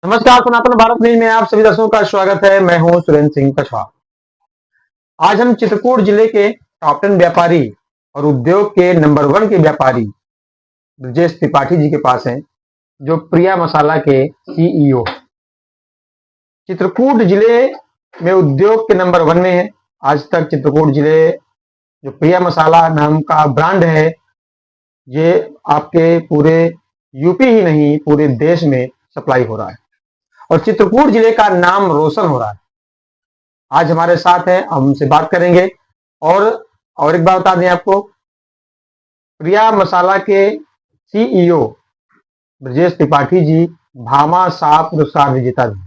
नमस्कार, सनातन भारत न्यूज में आप सभी दर्शकों का स्वागत है। मैं हूं सुरेंद्र सिंह कछवा। आज हम चित्रकूट जिले के टॉप 10 व्यापारी और उद्योग के नंबर 1 के व्यापारी ब्रजेश त्रिपाठी जी के पास हैं, जो प्रिया मसाला के सीईओ। चित्रकूट जिले में उद्योग के नंबर 1 में है। आज तक चित्रकूट जिले जो प्रिया मसाला नाम का ब्रांड है, ये आपके पूरे यूपी ही नहीं पूरे देश में सप्लाई हो रहा है और चित्रकूट जिले का नाम रोशन हो रहा है। आज हमारे साथ हैं, हम उनसे बात करेंगे। और एक बात बता दें आपको, प्रिया मसाला के सीईओ ब्रजेश त्रिपाठी जी भामाशाह पुरस्कार विजेता भी।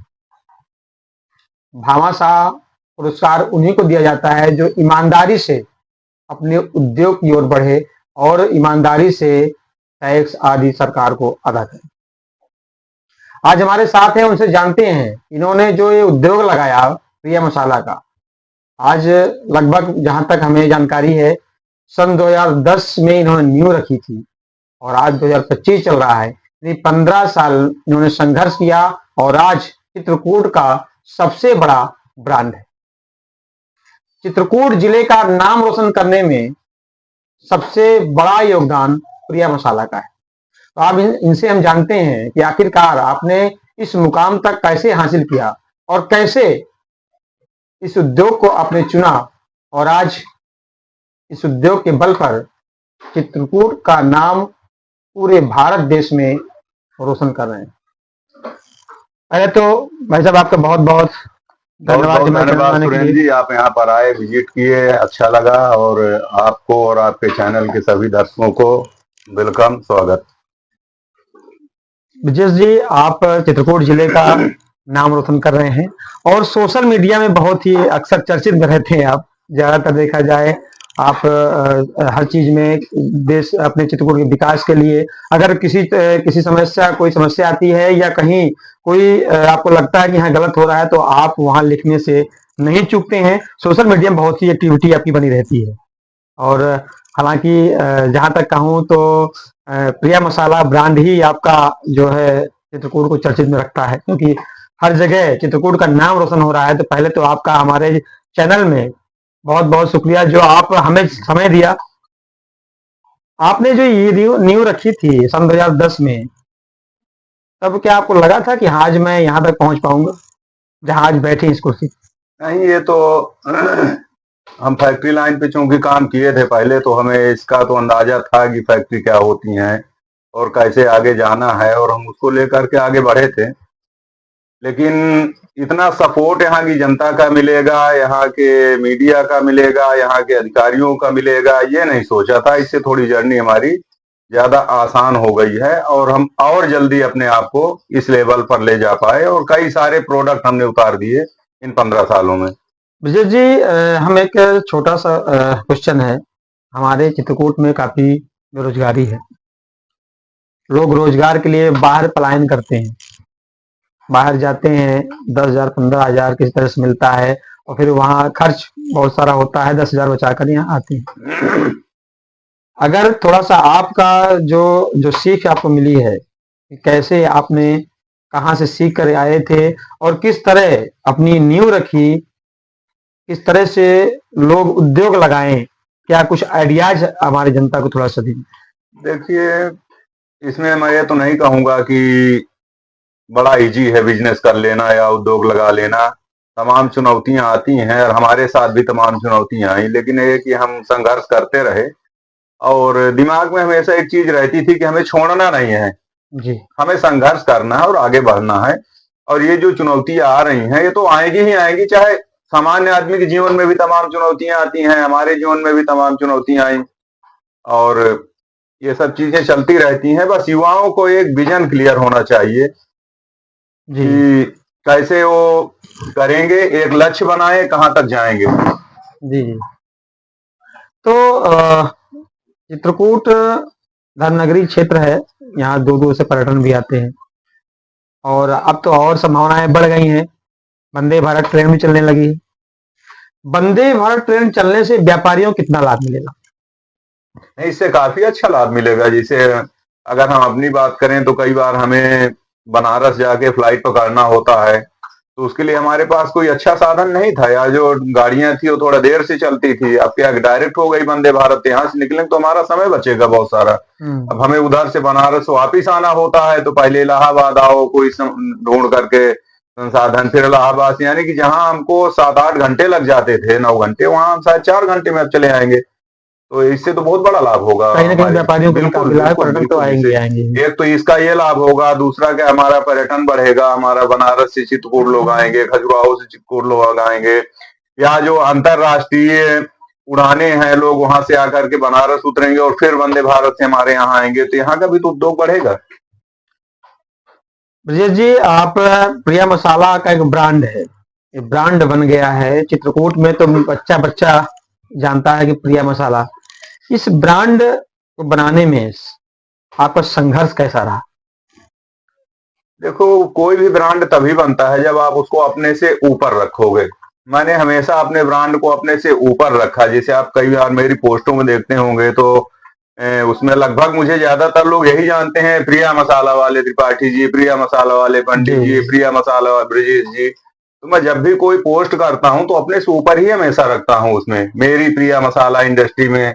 भामाशाह पुरस्कार उन्हीं को दिया जाता है जो ईमानदारी से अपने उद्योग की ओर बढ़े और ईमानदारी से टैक्स आदि सरकार को अदा करे। आज हमारे साथ हैं, उनसे जानते हैं इन्होंने जो ये उद्योग लगाया प्रिया मसाला का। आज लगभग जहां तक हमें जानकारी है, सन 2010 में इन्होंने नींव रखी थी और आज 2025 चल रहा है। 15 साल इन्होंने संघर्ष किया और आज चित्रकूट का सबसे बड़ा ब्रांड है। चित्रकूट जिले का नाम रोशन करने में सबसे बड़ा योगदान प्रिया मसाला का है। तो आप इनसे हम जानते हैं कि आखिरकार आपने इस मुकाम तक कैसे हासिल किया और कैसे इस उद्योग को आपने चुना और आज इस उद्योग के बल पर चित्रकूट का नाम पूरे भारत देश में रोशन कर रहे हैं। पहले तो भाई साहब आपका बहुत बहुत धन्यवाद सुरेंद्र जी, आप यहाँ पर आए, विजिट किए, अच्छा लगा। और आपको और आपके चैनल के सभी दर्शकों को वेलकम, स्वागत। ब्रजेश जी, आप चित्रकूट जिले का नाम रोशन कर रहे हैं और सोशल मीडिया में बहुत ही अक्सर चर्चित रहते हैं। आप ज्यादातर देखा जाए, आप हर चीज में देश अपने चित्रकूट के विकास के लिए अगर किसी कोई समस्या आती है या कहीं कोई आपको लगता है कि यहाँ गलत हो रहा है, तो आप वहां लिखने से नहीं चूकते हैं। सोशल मीडिया में बहुत ही एक्टिविटी आपकी बनी रहती है और हालांकि जहां तक कहूँ तो प्रिया मसाला ब्रांड ही आपका जो है चित्रकूट को चर्चित में रखता है, क्योंकि हर जगह चित्रकूट का नाम रोशन हो रहा है। तो पहले तो आपका हमारे चैनल में बहुत बहुत शुक्रिया जो आप हमें समय दिया। आपने जो ये नींव रखी थी सन 2010 में, तब क्या आपको लगा था कि आज मैं यहाँ तक पहुंच पाऊंगा जहां आज बैठे इस कुर्सी? नहीं, ये तो हम फैक्ट्री लाइन पे चूंकि काम किए थे पहले, तो हमें इसका तो अंदाजा था कि फैक्ट्री क्या होती हैं और कैसे आगे जाना है, और हम उसको लेकर के आगे बढ़े थे। लेकिन इतना सपोर्ट यहाँ की जनता का मिलेगा, यहाँ के मीडिया का मिलेगा, यहाँ के अधिकारियों का मिलेगा, ये नहीं सोचा था। इससे थोड़ी जर्नी हमारी ज्यादा आसान हो गई है और हम और जल्दी अपने आप को इस लेवल पर ले जा पाए और कई सारे प्रोडक्ट हमने उतार दिए इन 15 सालों में। विजय जी, हम एक छोटा सा क्वेश्चन है। हमारे चित्रकूट में काफी बेरोजगारी है, लोग रोजगार के लिए बाहर पलायन करते हैं, बाहर जाते हैं, 10,000 15,000 किसी तरह से मिलता है और फिर वहां खर्च बहुत सारा होता है, 10,000 बचाकर यहाँ आते हैं। अगर थोड़ा सा आपका जो जो सीख आपको मिली है, कैसे आपने कहाँ से सीख कर आए थे और किस तरह अपनी नींव रखी, किस तरह से लोग उद्योग लगाएं, क्या कुछ आइडियाज हमारी जनता को थोड़ा सा दें? देखिए, इसमें मैं ये तो नहीं कहूंगा कि बड़ा इजी है बिजनेस कर लेना या उद्योग लगा लेना। तमाम चुनौतियां आती हैं और हमारे साथ भी तमाम चुनौतियां आई, लेकिन ये कि हम संघर्ष करते रहे और दिमाग में हमेशा एक चीज रहती थी कि हमें छोड़ना नहीं है जी, हमें संघर्ष करना है और आगे बढ़ना है। और ये जो चुनौतियां आ रही हैं, ये तो आएंगी ही आएंगी, चाहे सामान्य आदमी के जीवन में भी तमाम चुनौतियां आती हैं, हमारे जीवन में भी तमाम चुनौतियां आई और ये सब चीजें चलती रहती हैं। बस युवाओं को एक विजन क्लियर होना चाहिए जी, कि कैसे वो करेंगे, एक लक्ष्य बनाए, कहां तक जाएंगे। जी, जी। तो चित्रकूट धर्मनगरी क्षेत्र है, यहाँ दूर दूर से पर्यटन भी आते हैं और अब तो और संभावनाएं बढ़ गई हैं। वंदे भारत ट्रेन भी चलने लगी है। वंदे भारत ट्रेन चलने से व्यापारियों को कितना लाभ मिलेगा? नहीं, इससे काफी अच्छा लाभ मिलेगा। जैसे अगर हम अपनी बात करें तो कई बार हमें बनारस जाके फ्लाइट पकड़ना होता है, तो उसके लिए हमारे पास कोई अच्छा साधन नहीं था, या जो गाड़ियां थी वो थोड़ा देर से चलती थी। अब क्या डायरेक्ट हो गई वंदे भारत, यहाँ से निकलेंगे तो हमारा समय बचेगा बहुत सारा। अब हमें उधर से बनारस वापिस आना होता है, तो पहले इलाहाबाद आओ कोई ढूंढ करके संसाधन, फिर इलाहाबाद से, यानी कि जहां हमको 7-8 घंटे लग जाते थे, 9 घंटे, वहां हम शायद 4 घंटे में अब चले आएंगे। तो इससे तो बहुत बड़ा लाभ होगा कहीं ना कहीं हमारे। व्यापारियों को भी बिल्कुल काफी लाभ है, बिल्कुल पर्यटक तो बिल्कुल, आएंगे इसे आएंगे ही। एक तो इसका ये लाभ होगा, दूसरा क्या हमारा पर्यटन बढ़ेगा, हमारा बनारस से चित्रकूट लोग आएंगे, खजुराहो से चित्रकूट लोग आएंगे, या जो अंतरराष्ट्रीय उड़ाने हैं, लोग वहां से आकर के बनारस उतरेंगे और फिर वंदे भारत से हमारे यहाँ आएंगे, तो यहाँ का भी तो उद्योग बढ़ेगा। ब्रजेश जी, आप प्रिया मसाला का एक ब्रांड है, ये ब्रांड बन गया है चित्रकूट में, तो बच्चा बच्चा जानता है कि प्रिया मसाला। इस ब्रांड को बनाने में आपका संघर्ष कैसा रहा? देखो, कोई भी ब्रांड तभी बनता है जब आप उसको अपने से ऊपर रखोगे। मैंने हमेशा अपने ब्रांड को अपने से ऊपर रखा। जैसे आप कई बार मेरी पोस्टों में देखते होंगे, तो उसमें लगभग मुझे ज्यादातर लोग यही जानते हैं, प्रिया मसाला वाले त्रिपाठी जी, प्रिया मसाला वाले पंडित जी, जी। प्रिया मसाला वाले ब्रजेश जी। तो मैं जब भी कोई पोस्ट करता हूं तो अपने से ऊपर ही हमेशा रखता हूं, उसमें मेरी प्रिया मसाला इंडस्ट्री में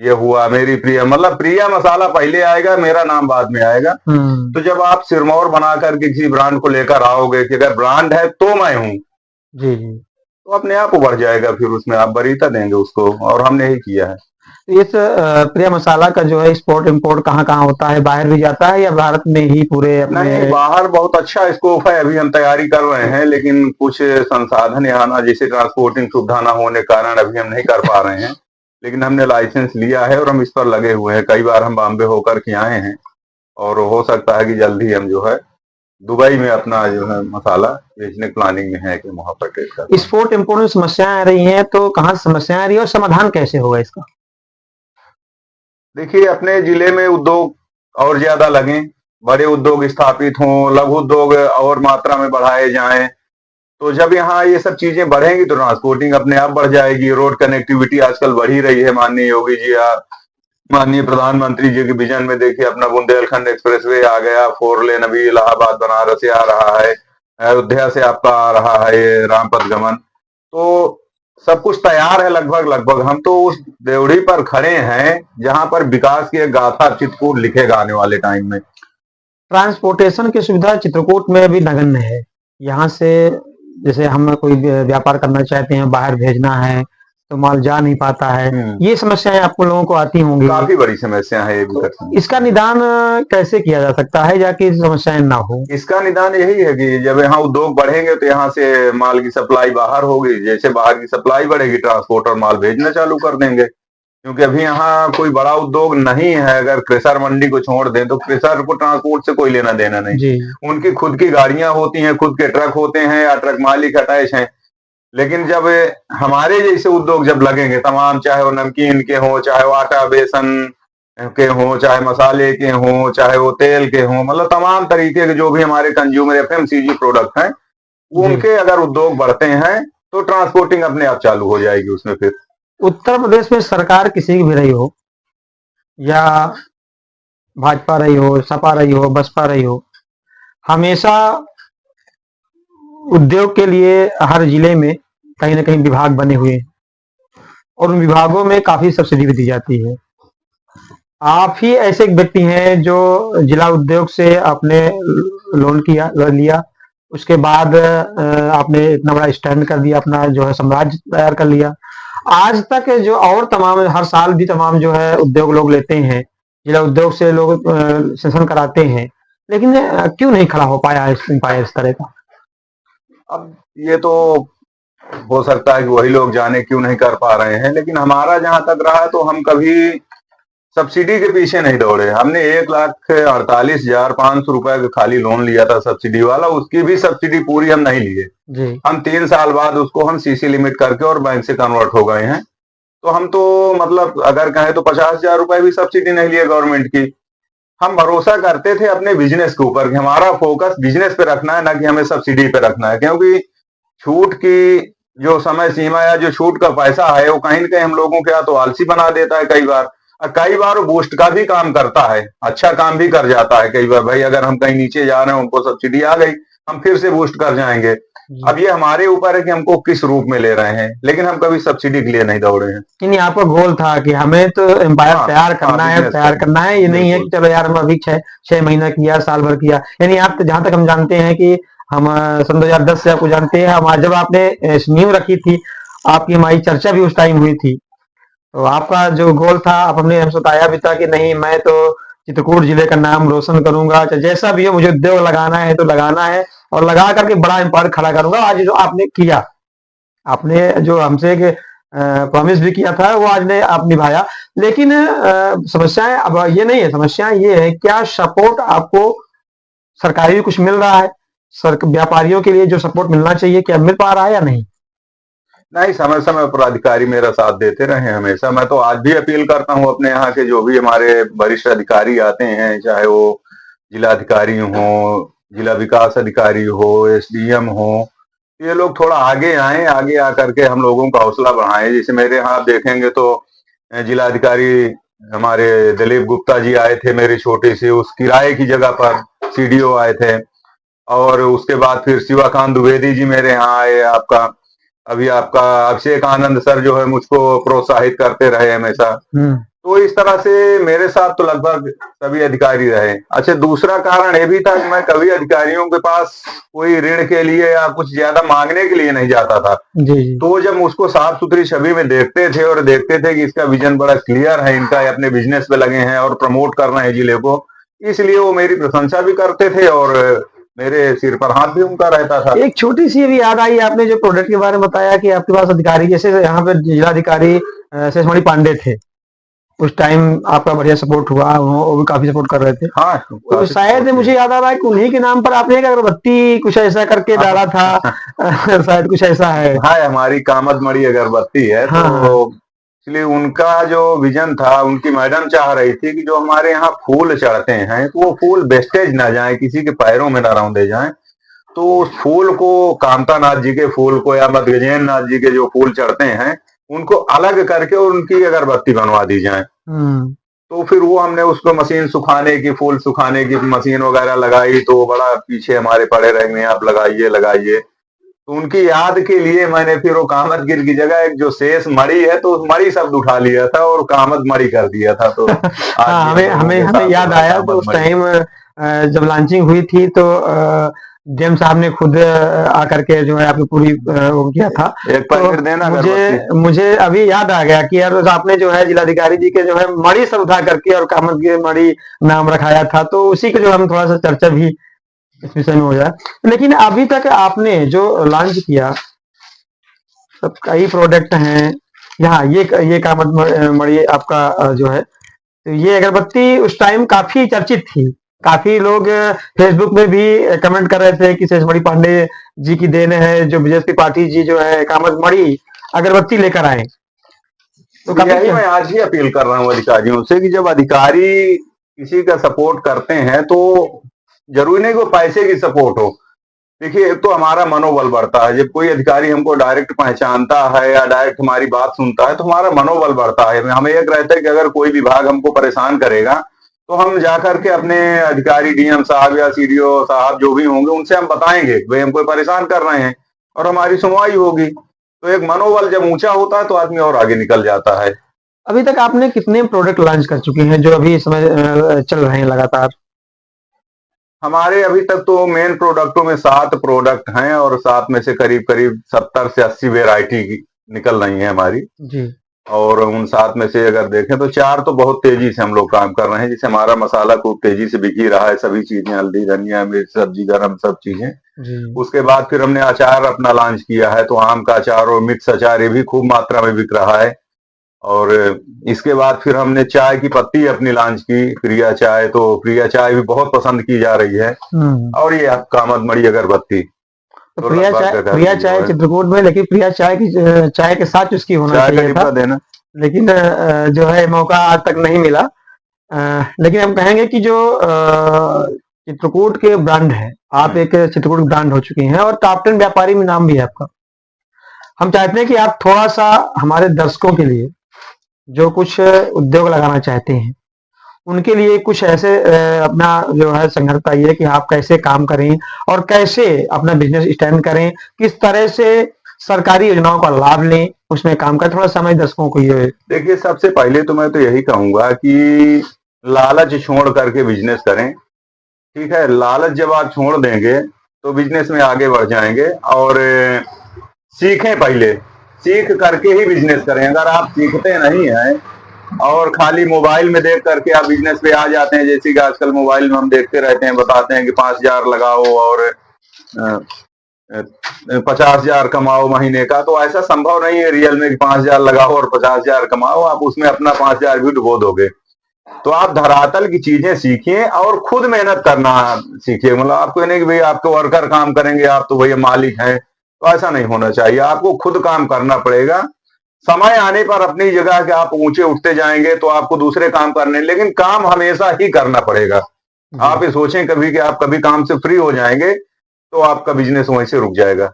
ये हुआ, मेरी प्रिया, मतलब प्रिया मसाला पहले आएगा, मेरा नाम बाद में आएगा। तो जब आप सिरमौर बना करके किसी ब्रांड को लेकर आओगे कि अगर ब्रांड है तो मैं हूं, जी जी। तो अपने आप उभर जाएगा, फिर उसमें आप वरीयता देंगे उसको, और हमने यही किया है। तो इस प्रिया मसाला का जो है एक्सपोर्ट इम्पोर्ट कहाँ कहाँ होता है? बाहर भी जाता है या भारत में ही पूरे अपने? नहीं, बाहर बहुत अच्छा स्कोप है, अभी हम तैयारी कर रहे हैं, लेकिन कुछ संसाधन यहाँ ना, जैसे ट्रांसपोर्टिंग सुविधा ना होने के कारण अभी हम नहीं कर पा रहे हैं। लेकिन हमने लाइसेंस लिया है और हम इस पर लगे हुए हैं। कई बार हम बॉम्बे होकर के आए हैं, और हो सकता है कि जल्द ही हम जो है दुबई में अपना जो है मसाला बेचने की प्लानिंग में है कि वहां पर ट्रेड कर। एक्सपोर्ट इम्पोर्ट में समस्याएं आ रही हैं, तो कहाँ से समस्याएं आ रही है और समाधान कैसे होगा इसका? देखिए, अपने जिले में उद्योग और ज्यादा लगे, बड़े उद्योग स्थापित हों, लघु उद्योग और मात्रा में बढ़ाए जाएं। तो जब यहाँ ये सब चीजें बढ़ेंगी तो ट्रांसपोर्टिंग अपने आप बढ़ जाएगी। रोड कनेक्टिविटी आजकल बढ़ ही रही है, माननीय योगी जी या माननीय प्रधानमंत्री जी के विजन में देखिए, अपना बुंदेलखंड एक्सप्रेसवे आ गया, 4 लेन अभी इलाहाबाद बनारस से आ रहा है, अयोध्या से आपका आ रहा है ये रामपथ गमन। तो सब कुछ तैयार है लगभग लगभग। हम तो उस देवड़ी पर खड़े हैं जहां पर विकास की एक गाथा चित्रकूट लिखेगा आने वाले टाइम में। ट्रांसपोर्टेशन की सुविधा चित्रकूट में अभी नगण्य है। यहाँ से जैसे हम कोई व्यापार करना चाहते हैं, बाहर भेजना है, तो माल जा नहीं पाता है। ये समस्याएं आपको लोगों को आती होंगी। काफी बड़ी समस्या है ये भी। तो इसका निदान कैसे किया जा सकता है, जाकि समस्याएं ना हो? इसका निदान यही है कि जब यहाँ उद्योग बढ़ेंगे तो यहाँ से माल की सप्लाई बाहर होगी, जैसे बाहर की सप्लाई बढ़ेगी, ट्रांसपोर्टर माल भेजना चालू कर देंगे। क्योंकि अभी यहाँ कोई बड़ा उद्योग नहीं है। अगर क्रेशर मंडी को छोड़ दें तो क्रेशर को ट्रांसपोर्ट से कोई लेना देना नहीं। उनकी खुद की गाड़ियां होती हैं, खुद के ट्रक होते हैं, या ट्रक मालिक अटैच हैं। लेकिन जब हमारे जैसे उद्योग जब लगेंगे तमाम, चाहे वो नमकीन के हों, चाहे वो आटा बेसन के हों, चाहे मसाले के हों, चाहे वो तेल के हों, मतलब तमाम तरीके के जो भी हमारे कंज्यूमर एफएमसीजी प्रोडक्ट हैं, वो उनके अगर उद्योग बढ़ते हैं तो ट्रांसपोर्टिंग अपने आप चालू हो जाएगी उसमें। फिर उत्तर प्रदेश में सरकार किसी की भी रही हो, या भाजपा रही हो, सपा रही हो, बसपा रही हो, हमेशा उद्योग के लिए हर जिले में कहीं ना कहीं विभाग बने हुए हैं, और उन विभागों में काफी सब्सिडी भी दी जाती है। आप ही ऐसे एक व्यक्ति हैं जो जिला उद्योग से आपने लोन लिया, उसके बाद आपने इतना बड़ा स्टैंड कर दिया, अपना जो है साम्राज्य तैयार कर लिया। आज तक जो और तमाम हर साल भी तमाम जो है उद्योग लोग लेते हैं, जिला उद्योग से लोग सेशन कराते हैं, लेकिन क्यों नहीं खड़ा हो पाया इस तरह का? अब ये तो हो सकता है कि वही लोग जाने क्यों नहीं कर पा रहे हैं, लेकिन हमारा जहां तक रहा तो हम कभी सब्सिडी के पीछे नहीं दौड़े। हमने 1,48,500 रुपए का खाली लोन लिया था सब्सिडी वाला, उसकी भी सब्सिडी पूरी हम नहीं लिए। हम 3 साल बाद उसको हम सीसी लिमिट करके और बैंक से कन्वर्ट हो गए हैं। तो हम तो मतलब अगर कहें तो 50,000 रुपए भी सब्सिडी नहीं लिए गवर्नमेंट की। हम भरोसा करते थे अपने बिजनेस के ऊपर कि हमारा फोकस बिजनेस पे रखना है, ना कि हमें सब्सिडी पे रखना है। क्योंकि छूट की जो समय सीमा या जो छूट का पैसा है वो कहीं ना कहीं हम लोगों के यहाँ तो आलसी बना देता है कई बार। कई बार वो बूस्ट का भी काम करता है, अच्छा काम भी कर जाता है। कई बार भाई अगर हम कहीं नीचे जा रहे हैं, हमको सब्सिडी आ गई, हम फिर से बूस्ट कर जाएंगे। जी। अब ये हमारे ऊपर है कि हमको किस रूप में ले रहे हैं, लेकिन हम कभी सब्सिडी के लिए नहीं दौड़े हैं। नहीं, आपका गोल था कि हमें तो एम्पायर हाँ तैयार हाँ, करना है, बिजनेस तैयार करना, करना है। ये नहीं है कि बिल्कुल। चलो यार हम अभी 6 महीना किया, साल भर किया। यानी आप जहां तक हम जानते हैं कि हम सन 2010 से आपको जानते हैं। हम जब आपने नींव रखी थी, आपकी हमारी चर्चा भी उस टाइम हुई थी। तो आपका जो गोल था, आप हमने हमसे बताया भी था कि नहीं, मैं तो चित्रकूट जिले का नाम रोशन करूंगा, चाहे जैसा भी हो, मुझे उद्योग लगाना है तो लगाना है, और लगा करके बड़ा एम्पायर खड़ा करूंगा। आज जो आपने किया, आपने जो हमसे एक प्रॉमिस भी किया था, वो आज ने आप निभाया। लेकिन समस्याएं अब ये नहीं है, समस्याएं ये है, क्या सपोर्ट आपको सरकारी भी कुछ मिल रहा है? सर, व्यापारियों के लिए जो सपोर्ट मिलना चाहिए, क्या मिल पा रहा है या नहीं? नहीं, समय समय पर अधिकारी मेरा साथ देते रहे हैं हमेशा। मैं तो आज भी अपील करता हूँ अपने यहाँ के जो भी हमारे वरिष्ठ अधिकारी आते हैं, चाहे वो जिलाधिकारी हो, जिला विकास अधिकारी हो, एसडीएम हो, ये लोग थोड़ा आगे आए, आगे आकर के हम लोगों का हौसला बढ़ाएं। जैसे मेरे यहाँ आप देखेंगे तो जिलाधिकारी हमारे दिलीप गुप्ता जी आए थे, मेरी छोटी सी उस किराए की जगह पर सीडीओ आए थे। और उसके बाद फिर शिवाकांत द्विवेदी जी मेरे यहाँ आए। आपका अभी आपका अभिषेक आनंद सर जो है मुझको प्रोत्साहित करते रहे हमेशा। तो इस तरह से मेरे साथ तो लगभग सभी अधिकारी रहे। अच्छा, दूसरा कारण ये भी था कि मैं कभी अधिकारियों के पास कोई ऋण के लिए या कुछ ज्यादा मांगने के लिए नहीं जाता था। जी जी। तो जब उसको साफ सुथरी छवि में देखते थे और देखते थे कि इसका विजन बड़ा क्लियर है, इनका ये अपने बिजनेस पे लगे हैं और प्रमोट कर रहे हैं जिले को, इसलिए वो मेरी प्रशंसा भी करते थे और मेरे सिर पर हाथ भी उनका रहता था। एक छोटी सी अभी याद आई, आपने जो प्रोडक्ट के बारे में बताया कि आपके पास अधिकारी, जैसे यहाँ पे जिलाधिकारी शेषमणि पांडे थे, उस टाइम आपका बढ़िया सपोर्ट हुआ, वो भी काफी सपोर्ट कर रहे थे। हाँ, तो काफी शायद सपोर्ट मुझे किया। याद आ रहा है कि उन्हीं के नाम पर आपने एक अगरबत्ती कुछ ऐसा करके डाला था। शायद कुछ ऐसा है। हाँ, हमारी कामद मणि अगरबत्ती है। हाँ हाँ। तो इसलिए उनका जो विजन था, उनकी मैडम चाह रही थी कि जो हमारे यहाँ फूल चढ़ते हैं तो वो फूल वेस्टेज ना जाए, किसी के पैरों में ना रौंदे जाएं। तो उस फूल को, कामता नाथ जी के फूल को या मत गजेंद्र नाथ जी के जो फूल चढ़ते हैं, उनको अलग करके और उनकी अगरबत्ती बनवा दी जाए। तो फिर वो हमने उसको मशीन सुखाने की, फूल सुखाने की मशीन वगैरह लगाई। तो बड़ा पीछे हमारे पड़े रहेंगे, आप लगाइए लगाइए। तो उनकी याद के लिए मैंने फिर वो कामत गिर की जगह एक जो शेष मणि है, तो उस मणि शब्द उठा लिया था और कामत मणि कर दिया था। तो आज हाँ, भी हम हमें लोगों हमें के हमें साथ याद वो है आया, तो कामत उस मणि। टाइम जब लॉन्चिंग हुई थी, तो डीएम साहब ने खुद आकर के जो है आपकी पूरी वो किया था। एक तो पैकेट देना अगरबत्ती। मुझे मुझे अभी याद आ गया कि यार आपने जो है जिलाधिकारी जी के जो है मणि सब उठा करके और कामत के मणि नाम रखाया था। तो उसी के जो हम थोड़ा सा चर्चा भी इस विषय में हो जाए। लेकिन अभी तक आपने जो लॉन्च किया, सब कई प्रोडक्ट हैं यहाँ। ये कामत मणि आपका जो है, तो ये अगरबत्ती उस टाइम काफी चर्चित थी। काफी लोग फेसबुक में भी कमेंट कर रहे थे कि शेषमणि पांडे जी की देन है, जो विजय त्रिपाठी जी जो है कामत मणि अगरबत्ती लेकर आए। तो काफी यही मैं आज भी अपील कर रहा हूँ अधिकारियों से कि जब अधिकारी किसी का सपोर्ट करते हैं तो जरूरी नहीं कि वो पैसे की सपोर्ट हो। देखिए, एक तो हमारा मनोबल बढ़ता है जब कोई अधिकारी हमको डायरेक्ट पहचानता है या डायरेक्ट हमारी बात सुनता है, तो हमारा मनोबल बढ़ता है। हमें एक रहता है कि अगर कोई विभाग हमको परेशान करेगा, तो हम जाकर के अपने अधिकारी डीएम साहब या सीडीओ साहब जो भी होंगे उनसे हम बताएंगे भाई हमको परेशान कर रहे हैं, और हमारी सुनवाई होगी। तो एक मनोबल जब ऊंचा होता है तो आदमी और आगे निकल जाता है। अभी तक आपने कितने प्रोडक्ट लॉन्च कर चुके हैं जो अभी इस समय चल रहे हैं लगातार? हमारे अभी तक तो मेन प्रोडक्टों में 7 प्रोडक्ट हैं और 7 में से करीब करीब 70 से 80 वेराइटी निकल रही है हमारी। जी। और उन 7 में से अगर देखें तो 4 तो बहुत तेजी से हम लोग काम कर रहे हैं। जैसे हमारा मसाला खूब तेजी से बिक ही रहा है, सभी चीजें, हल्दी, धनिया, मिर्च, सब्जी, गरम, सब चीजें। जी। उसके बाद फिर हमने अचार अपना लॉन्च किया है, तो आम का अचार और मिक्स अचार ये भी खूब मात्रा में बिक रहा है। और इसके बाद फिर हमने चाय की पत्ती अपनी लॉन्च की, प्रिया चाय। तो प्रिया चाय भी बहुत पसंद की जा रही है। और ये कामद मणि अगरबत्ती तो तो लगभग घर प्रिया में जो चाय है। चित्रकूट में, लेकिन प्रिया चाय की चाय के साथ उसकी होना चाय का चाहिए था। डिब्बा देना। लेकिन जो है मौका आज तक नहीं मिला। लेकिन हम कहेंगे कि जो चित्रकूट के ब्रांड है, आप एक चित्रकूट ब्रांड हो चुके हैं और टॉप 10 व्यापारी में नाम भी है आपका। हम चाहते हैं कि आप थोड़ा सा हमारे दर्शकों के लिए जो कुछ उद्योग लगाना चाहते हैं, उनके लिए कुछ ऐसे अपना जो है संघर्ष बताइए कि आप कैसे काम करें और कैसे अपना बिजनेस स्टैंड करें, किस तरह से सरकारी योजनाओं का लाभ लें, उसमें काम करें। थोड़ा समय दर्शकों को ये देखिए, सबसे पहले तो मैं तो यही कहूंगा कि लालच छोड़ करके बिजनेस करें। ठीक है, लालच जब आप छोड़ देंगे तो बिजनेस में आगे बढ़ जाएंगे। और सीखें, पहले सीख करके ही बिजनेस करें। अगर आप सीखते नहीं हैं और खाली मोबाइल में देख करके आप बिजनेस पे आ जाते हैं, जैसे कि आजकल मोबाइल में हम देखते रहते हैं, बताते हैं कि 5,000 लगाओ और 50,000 कमाओ महीने का, तो ऐसा संभव नहीं है रियल में कि 5,000 लगाओ और 50,000 कमाओ। आप उसमें अपना 5,000 भी डुबो दोगे। तो आप धरातल की चीजें सीखिए और खुद मेहनत करना सीखिए। मतलब आपको नहीं कि भाई आपके वर्कर काम करेंगे, आप तो भैया मालिक हैं, तो ऐसा नहीं होना चाहिए। आपको खुद काम करना पड़ेगा। समय आने पर अपनी जगह के आप ऊंचे उठते जाएंगे तो आपको दूसरे काम करने, लेकिन काम हमेशा ही करना पड़ेगा। आप ये सोचें कभी कि आप कभी काम से फ्री हो जाएंगे तो आपका बिजनेस वहीं से रुक जाएगा।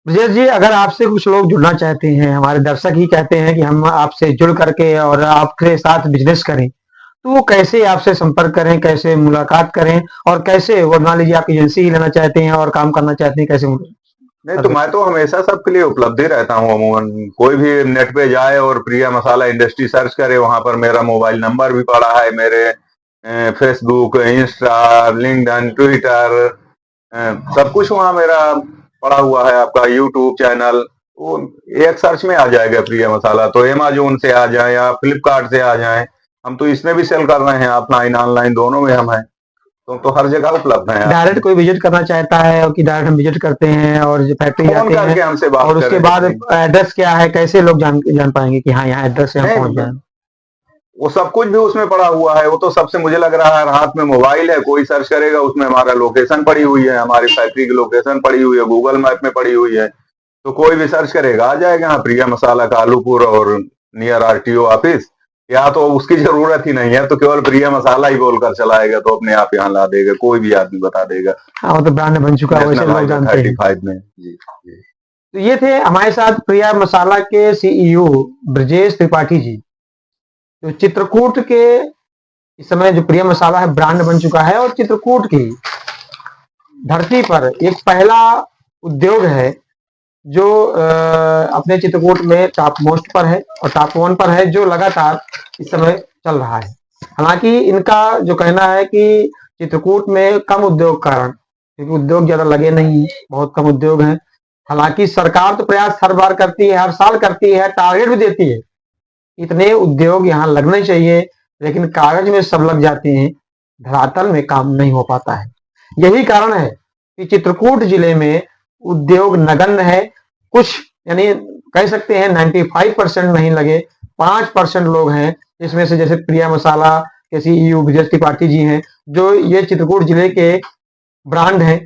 ब्रजेश जी, अगर आपसे कुछ लोग जुड़ना चाहते हैं, हमारे दर्शक ही कहते हैं कि हम आपसे जुड़ करके और आपके साथ बिजनेस करें, तो वो कैसे आपसे संपर्क करें, कैसे मुलाकात करें और कैसे वो मान लीजिए आप एजेंसी ही लेना चाहते हैं और काम करना चाहते हैं, कैसे नहीं कर तो सकते मैं तो हमेशा सबके लिए उपलब्ध ही रहता हूँ। अमूमन कोई भी नेट पे जाए और प्रिया मसाला इंडस्ट्री सर्च करे, वहां पर मेरा मोबाइल नंबर भी पड़ा है। मेरे फेसबुक, इंस्टा, लिंक्डइन, ट्विटर, सब कुछ वहां मेरा पड़ा हुआ है। आपका यूट्यूब चैनल, वो एक सर्च में आ जाएगा प्रिया मसाला। तो अमेजोन से आ जाए या फ्लिपकार्ट से आ जाए, हम तो इसमें भी सेल कर रहे हैं, ऑफलाइन ऑनलाइन दोनों में हम हैं। तो हर जगह उपलब्ध हैं आप। डायरेक्ट कोई विजिट करना चाहता है और कि डायरेक्ट हम विजिट करते हैं और जो फैक्ट्री फोन जाते हैं करके हमसे बात और उसके करें बाद नहीं। एड्रेस क्या है, कैसे लोग जान जान पाएंगे कि हाँ यहाँ एड्रेस से हम पहुंच नहीं, जाए। वो सब कुछ भी उसमें पड़ा हुआ है। वो तो सबसे मुझे लग रहा है हाथ में मोबाइल है, कोई सर्च करेगा उसमें हमारा लोकेशन पड़ी हुई है, हमारी फैक्ट्री की लोकेशन पड़ी हुई है, गूगल मैप में पड़ी हुई है। तो कोई भी सर्च करेगा आ जाएगा। हाँ, प्रिया मसाला कालूपुर और नियर आरटीओ ऑफिस। या तो उसकी जरूरत ही नहीं है, तो केवल प्रिया मसाला ही बोलकर चलाएगा तो अपने आप यहाँ ला देगा, कोई भी आदमी बता देगा। हाँ, वो तो ब्रांड बन चुका है, वैसे नेशनल लोग हाईवे जानते हैं। 35 में। जी जी। तो ये थे हमारे साथ प्रिया मसाला के सीईओ ब्रजेश त्रिपाठी जी, जो चित्रकूट के इस समय जो प्रिया मसाला है ब्रांड बन चुका है और चित्रकूट की धरती पर एक पहला उद्योग है जो अपने चित्रकूट में टॉप मोस्ट पर है और टॉप वन पर है, जो लगातार इस समय चल रहा है। हालांकि इनका जो कहना है कि चित्रकूट में कम उद्योग कारण, क्योंकि उद्योग ज्यादा लगे नहीं, बहुत कम उद्योग हैं। हालांकि सरकार तो प्रयास हर बार करती है, हर साल करती है, टारगेट भी देती है, इतने उद्योग यहाँ लगने चाहिए, लेकिन कागज में सब लग जाते हैं, धरातल में काम नहीं हो पाता है। यही कारण है कि चित्रकूट जिले में उद्योग नगण्य है। कुछ यानी कह सकते हैं 95% नहीं लगे, 5% लोग हैं, इसमें से जैसे प्रिया मसाला के सीईओ ब्रजेश त्रिपाठी जी हैं, जो ये चित्रकूट जिले के ब्रांड हैं।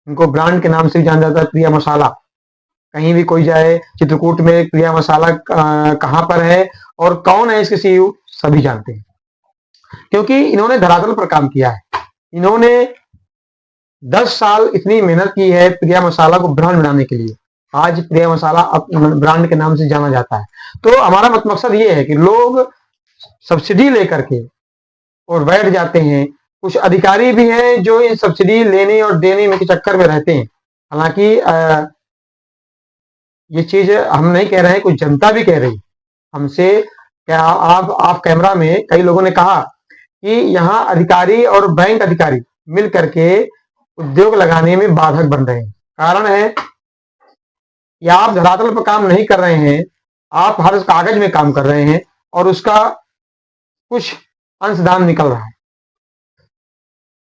इनको ब्रांड के नाम से जाना जाता है, प्रिया मसाला। कहीं भी कोई जाए चित्रकूट में प्रिया मसाला कहाँ पर है और कौन है इसके सीईओ, सभी जानते हैं, क्योंकि इन्होंने धरातल पर काम किया है। इन्होंने 10 साल इतनी मेहनत की है प्रिया मसाला को ब्रांड बनाने के लिए। आज प्रिया मसाला ब्रांड के नाम से जाना जाता है। तो हमारा मकसद ये है कि लोग सब्सिडी लेकर के और बैठ जाते हैं। कुछ अधिकारी भी हैं जो इन सब्सिडी लेने और देने में के चक्कर में रहते हैं। हालांकि ये चीज हम नहीं कह रहे हैं, कुछ जनता भी कह रही हमसे। क्या आप कैमरा में कई लोगों ने कहा कि यहाँ अधिकारी और बैंक अधिकारी मिल करके उद्योग लगाने में बाधक बन रहे हैं। कारण है कि आप धरातल पर काम नहीं कर रहे हैं, आप हर कागज में काम कर रहे हैं और उसका कुछ अंशदान निकल रहा है।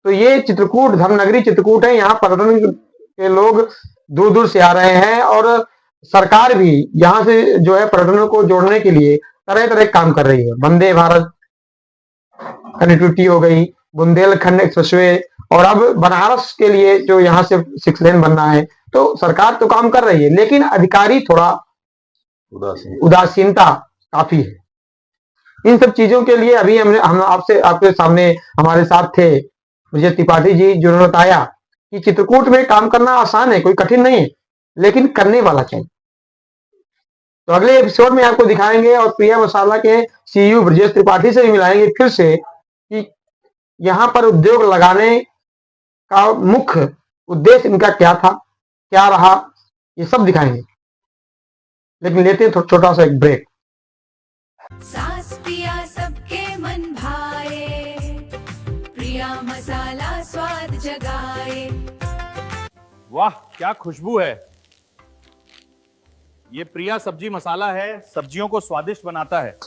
तो ये चित्रकूट धर्मनगरी चित्रकूट है, यहाँ पर्यटन के लोग दूर दूर से आ रहे हैं और सरकार भी यहाँ से जो है पर्यटन को जोड़ने के लिए तरह तरह काम कर रही है। वंदे भारत कनेक्टिविटी हो गई, बुंदेलखंड एक्सप्रेसवे, और अब बनारस के लिए जो यहाँ से 6 लेन बनना है। तो सरकार तो काम कर रही है, लेकिन अधिकारी थोड़ा उदासीनता काफी है। इन सब चीजों के लिए अभी हम आपसे आपके सामने हमारे साथ थे ब्रजेश त्रिपाठी जी, जिन्होंने बताया कि चित्रकूट में काम करना आसान है, कोई कठिन नहीं है, लेकिन करने वाला चाहिए। तो अगले एपिसोड में आपको दिखाएंगे और प्रिया मसाला के सीईओ ब्रजेश त्रिपाठी से भी मिलाएंगे फिर से कि यहाँ पर उद्योग लगाने का मुख्य उद्देश्य इनका क्या था, क्या रहा, ये सब दिखाएंगे। लेकिन लेते हैं छोटा सा एक ब्रेक। सास पिया सबके मन भाए, प्रिया मसाला स्वाद जगाए। वाह क्या खुशबू है। ये प्रिया सब्जी मसाला है, सब्जियों को स्वादिष्ट बनाता है।